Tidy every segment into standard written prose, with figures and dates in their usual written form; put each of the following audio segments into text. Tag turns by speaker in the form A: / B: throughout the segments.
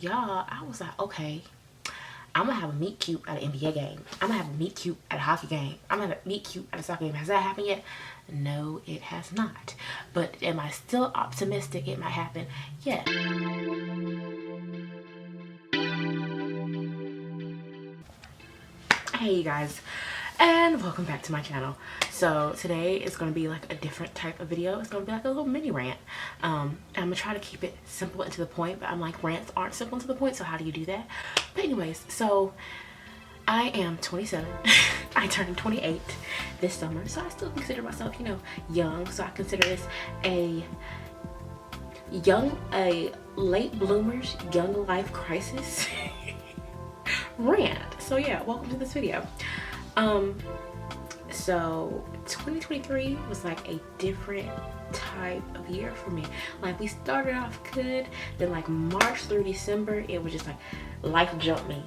A: Y'all, I was like, okay, I'm gonna have a meet cute at an NBA game. I'm gonna have a meet cute at a hockey game. I'm gonna have a meet cute at a soccer game. Has that happened yet? No, it has not. But am I still optimistic it might happen? Yeah. Hey you guys, and welcome back to my channel. So today is going to be like a different type of video. It's going to be like a little mini rant. I'm going to try to keep it simple and to the point, but I'm like, rants aren't simple and to the point, so how do you do that? But anyways, so I am 27. I turned 28 this summer, so I still consider myself, you know, young. So I consider this a late bloomer's young life crisis rant. So yeah, welcome to this video. So 2023 was like a different type of year for me. Like, we started off good, then like March through December, it was just like life jumped me.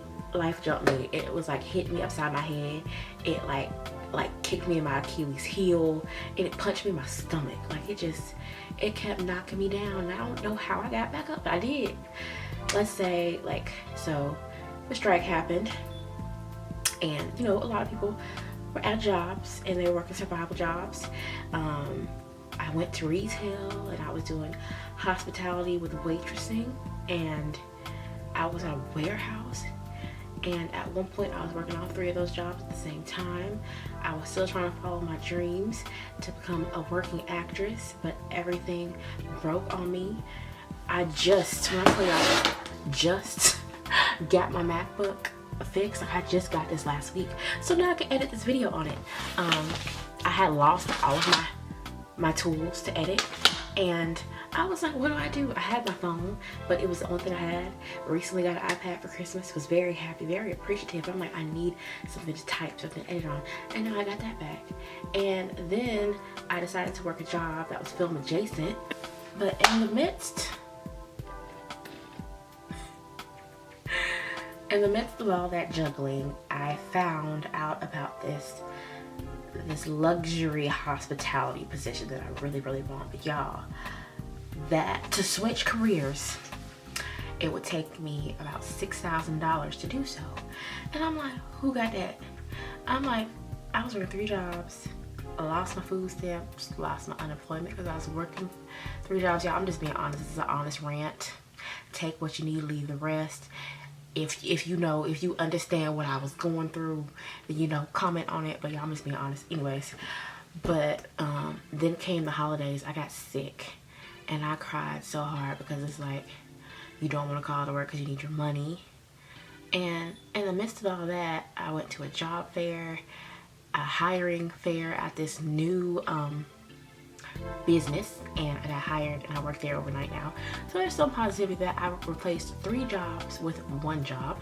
A: It was like hit me upside my head. It like kicked me in my Achilles heel, and it punched me in my stomach. Like, it kept knocking me down, and I don't know how I got back up, but I did. Let's say, like, so the strike happened, and you know, a lot of people were at jobs and they were working survival jobs. I went to retail and I was doing hospitality with waitressing, and I was at a warehouse, and at one point I was working all three of those jobs at the same time. I was still trying to follow my dreams to become a working actress, but everything broke on me. I just got my MacBook fixed. Like, I just got this last week, so now I can edit this video on it. I had lost all of my tools to edit, and I was like, what do I do? I had my phone, but it was the only thing I had. Recently got an iPad for Christmas, was very happy, very appreciative. I'm like, I need something to type, something to edit on, and now I got that back. And then I decided to work a job that was film adjacent, but in the midst of all that juggling, I found out about this luxury hospitality position that I really want. But y'all, that to switch careers, it would take me about $6,000 to do so. And I'm like, who got that? I'm like, I was working 3 jobs. I lost my food stamps, lost my unemployment because I was working 3 jobs. Y'all, I'm just being honest. This is an honest rant. Take what you need, leave the rest. If you understand what I was going through, then, you know, comment on it. But yeah, I'm just being honest anyways. But then came the holidays. I got sick and I cried so hard, because it's like, you don't want to call to work because you need your money. And in the midst of all that, I went to a job fair, a hiring fair at this new business, and I got hired and I work there overnight now. So there's some positivity that I replaced 3 jobs with 1 job.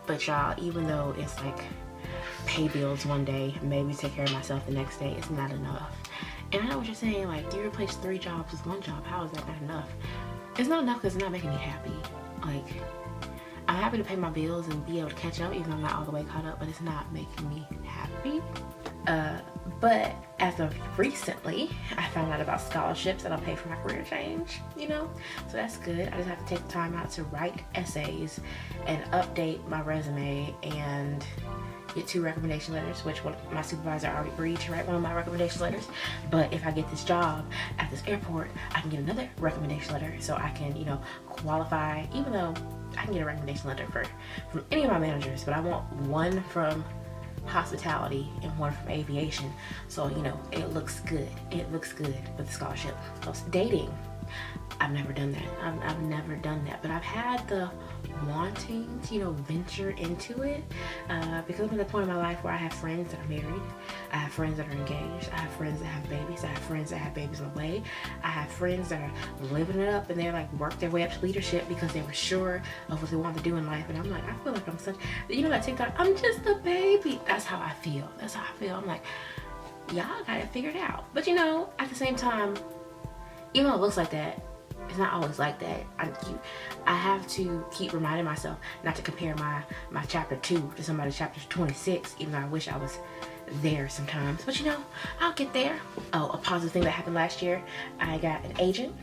A: But y'all, even though it's like pay bills one day, maybe take care of myself the next day, it's not enough. And I know what you're saying, like, you replace 3 jobs with 1 job, how is that not enough? It's not enough because it's not making me happy. Like, I'm happy to pay my bills and be able to catch up, even though I'm not all the way caught up, but it's not making me happy. But as of recently, I found out about scholarships that'll pay for my career change, you know? So that's good. I just have to take the time out to write essays and update my resume and get 2 recommendation letters, which my supervisor already agreed to write one of my recommendation letters. But if I get this job at this airport, I can get another recommendation letter, so I can, you know, qualify, even though I can get a recommendation letter from any of my managers, but I want 1 from hospitality and 1 from aviation, so, you know, it looks good with the scholarship. So dating, I've never done that. I've never done that, but I've had the wanting to, you know, venture into it, because I'm at the point in my life where I have friends that are married, I have friends that are engaged, I have friends that have babies, I have friends that have babies on the way, I have friends that are living it up and they're like worked their way up to leadership because they were sure of what they wanted to do in life. And I'm like, I feel like I'm such, you know, that TikTok, I'm just a baby. That's how I feel. I'm like, y'all got it figured out. But, you know, at the same time, even though it looks like that, it's not always like that. I have to keep reminding myself not to compare my chapter 2 to somebody's chapter 26, even though I wish I was there sometimes. But, you know, I'll get there. Oh, a positive thing that happened last year, I got an agent.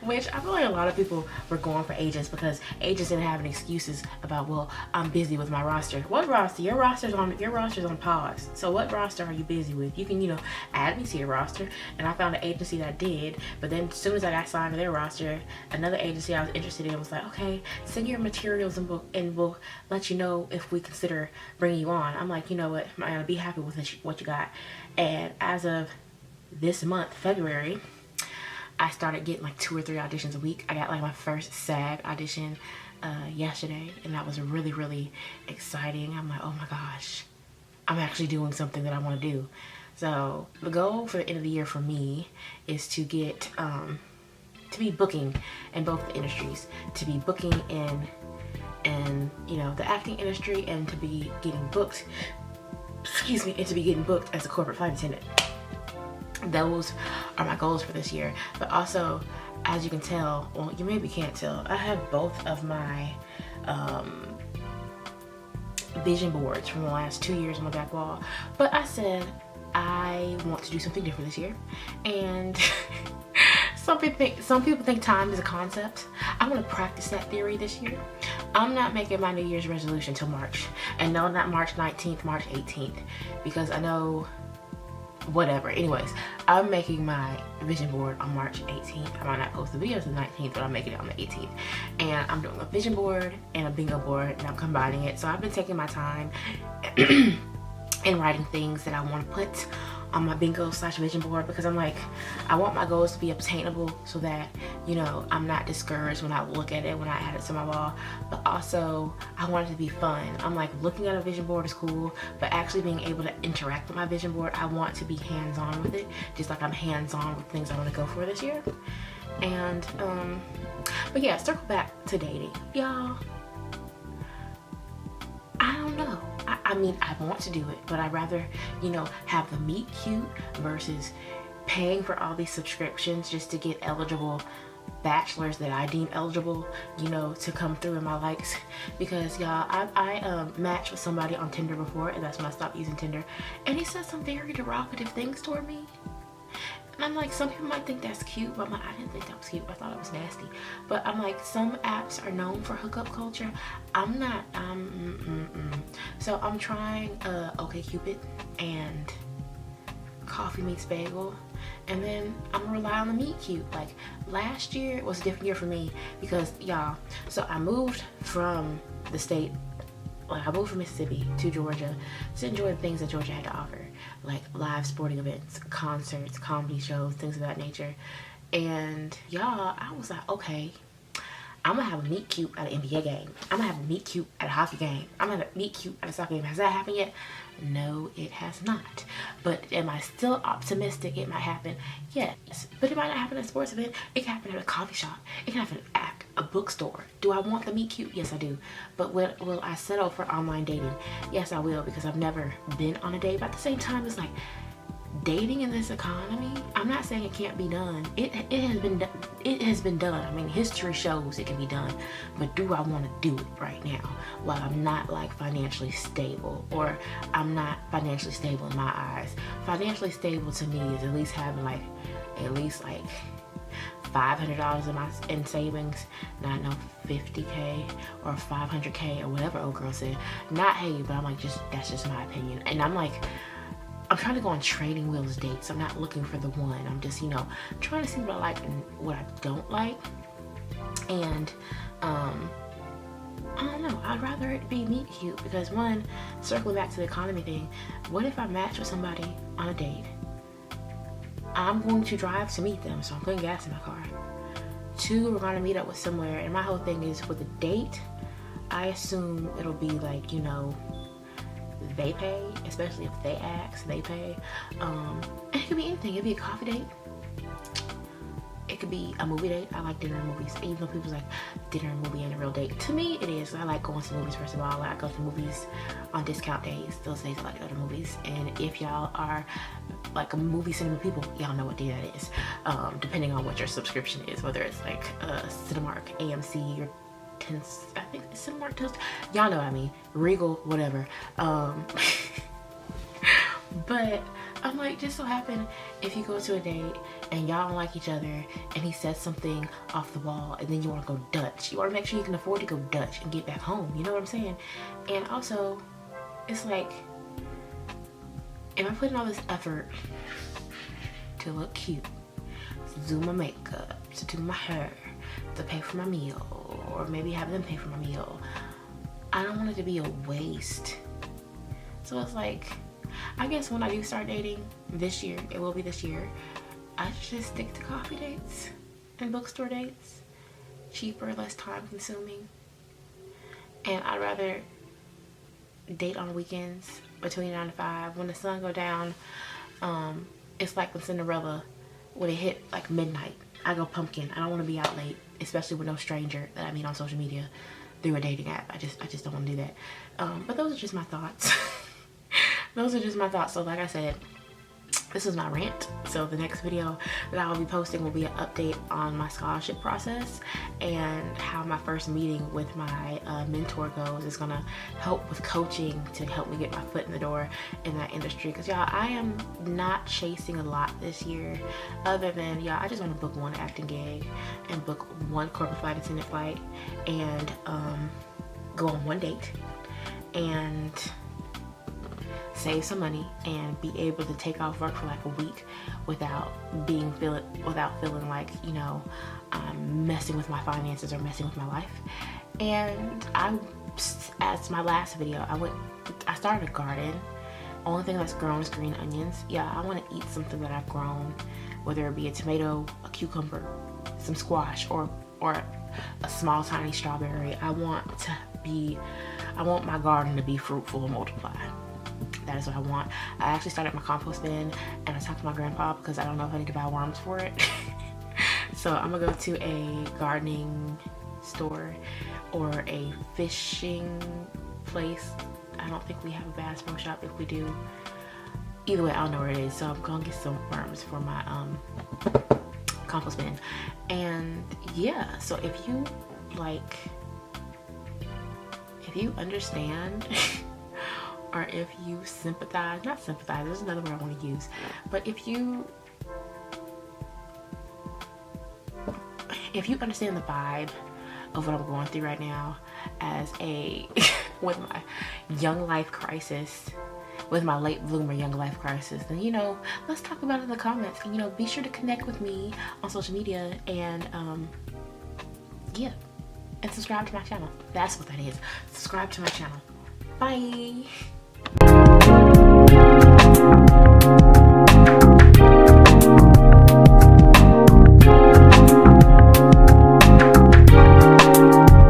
A: Which I feel like a lot of people were going for agents because agents didn't have any excuses about, well, I'm busy with my roster. What roster? Your roster's on pause. So what roster are you busy with? You can, add me to your roster. And I found an agency that did, but then as soon as I got signed to their roster, another agency I was interested in was like, okay, send your materials and we'll let you know if we consider bringing you on. I'm like, you know what, I'm gonna be happy with what you got. And as of this month, February, I started getting like 2 or 3 auditions a week. I got like my first SAG audition yesterday, and that was really, really exciting. I'm like, oh my gosh, I'm actually doing something that I want to do. So the goal for the end of the year for me is to get to be booking in both the industries, to be booking in the acting industry, and to be getting booked, and to be getting booked as a corporate flight attendant. Those are my goals for this year. But also, as you can tell, well, you maybe can't tell, I have both of my vision boards from the last 2 years on my back wall. But I said I want to do something different this year, and some people think time is a concept. I want to practice that theory this year. I'm not making my New Year's resolution till March, and no, not March 19th, March 18th, because I know whatever. Anyways, I'm making my vision board on March 18th. I might not post the videos on the 19th, but I'm making it on the 18th. And I'm doing a vision board and a bingo board, and I'm combining it. So I've been taking my time and writing things that I want to put on my bingo/vision board, because I'm like, I want my goals to be obtainable so that, I'm not discouraged when I look at it, when I add it to my wall. But also, I want it to be fun. I'm like, looking at a vision board is cool, but actually being able to interact with my vision board, I want to be hands-on with it, just like I'm hands-on with things I want to go for this year. And but yeah, circle back to dating, y'all. I don't know. I mean, I want to do it, but I'd rather, have the meet cute versus paying for all these subscriptions just to get eligible bachelors that I deem eligible, to come through in my likes. Because y'all, I matched with somebody on Tinder before, and that's when I stopped using Tinder, and he said some very derogative things toward me. And I'm like, some people might think that's cute, but I didn't think that was cute. I thought it was nasty. But I'm like, some apps are known for hookup culture. I'm not. So I'm trying OkCupid and Coffee Meets Bagel, and then I'm gonna rely on the meet cute. Like, last year was a different year for me because, y'all, so I moved from the state. Like, I moved from Mississippi to Georgia to enjoy the things that Georgia had to offer, like live sporting events, concerts, comedy shows, things of that nature. And y'all, I was like, okay, I'm gonna have a meet cute at an NBA game. I'm gonna have a meet cute at a hockey game. I'm gonna have a meet cute at a soccer game. Has that happened yet? No, it has not. But am I still optimistic it might happen? Yes. But it might not happen at a sports event. It can happen at a coffee shop. It can happen at a bookstore. Do I want the meet cute? Yes, I do. But will I settle for online dating? Yes, I will, because I've never been on a date. But at the same time, it's like, dating in this economy, I'm not saying it can't be done. It has been done. I mean, history shows it can be done. But do I want to do it right now while I'm not like financially stable, or I'm not financially stable in my eyes? Financially stable to me is at least having like $500 in savings, not no 50K or 500K or whatever old girl said. Not hate, but I'm like, that's just my opinion. And I'm like, I'm trying to go on trading wheels dates. I'm not looking for the one. I'm just, trying to see what I like and what I don't like. And I don't know. I'd rather it be meet cute, because one, circling back to the economy thing, what if I match with somebody on a date? I'm going to drive to meet them, so I'm putting gas in my car. 2, we're going to meet up with somewhere, and my whole thing is, with a date, I assume it'll be like, they pay, especially if they ask, they pay. And it could be anything. It could be a coffee date. It could be a movie date. I like dinner and movies, even though people's like, dinner and movie ain't a real date. To me, it is. I like going to movies, first of all. I go to movies on discount days. Those days I like to go to movies. And if y'all are like a movie cinema people, y'all know what day that is. Depending on what your subscription is, whether it's like Cinemark, AMC, or I think it's Cinemark Toast. Y'all know what I mean. Regal, whatever. But I'm like, just so happen if you go to a date and y'all don't like each other and he says something off the wall and then you want to go Dutch. You want to make sure you can afford to go Dutch and get back home. You know what I'm saying? And also, it's like, am I putting all this effort to look cute, to do my makeup, to do my hair, to pay for my meal, or maybe have them pay for my meal? I don't want it to be a waste. So it's like, I guess when I do start dating this year, it will be this year, I should stick to coffee dates and bookstore dates. Cheaper, less time consuming. And I'd rather date on weekends between 9 to 5. When the sun go down, it's like when Cinderella, when it hit like midnight, I go pumpkin. I don't want to be out late, especially with no stranger that I meet on social media through a dating app. I just don't want to do that. But those are just my thoughts. Those are just my thoughts. So like I said, this is my rant. So the next video that I will be posting will be an update on my scholarship process and how my first meeting with my mentor goes. It's gonna help with coaching to help me get my foot in the door in that industry. Because y'all, I am not chasing a lot this year, other than y'all, I just want to book one acting gig and book one corporate flight attendant flight and go on one date and save some money and be able to take off work for like a week without feeling like, you know, I'm messing with my finances or messing with my life. And as my last video, I started a garden. Only thing that's grown is green onions. Yeah, I want to eat something that I've grown, whether it be a tomato, a cucumber, some squash, or a small tiny strawberry. I want my garden to be fruitful and multiply. That is what I want. I actually started my compost bin and I talked to my grandpa because I don't know if I need to buy worms for it. So I'm gonna go to a gardening store or a fishing place. I don't think we have a Bass Pro Shop. If we do, either way, I don't know where it is. So I'm gonna get some worms for my compost bin. And yeah, so if you understand or if you sympathize, not sympathize, there's another word I want to use, but if you understand the vibe of what I'm going through right now as with my young life crisis, with my late bloomer young life crisis, then, you know, let's talk about it in the comments. And, you know, be sure to connect with me on social media and yeah, and subscribe to my channel. That's what that is. Subscribe to my channel. Bye.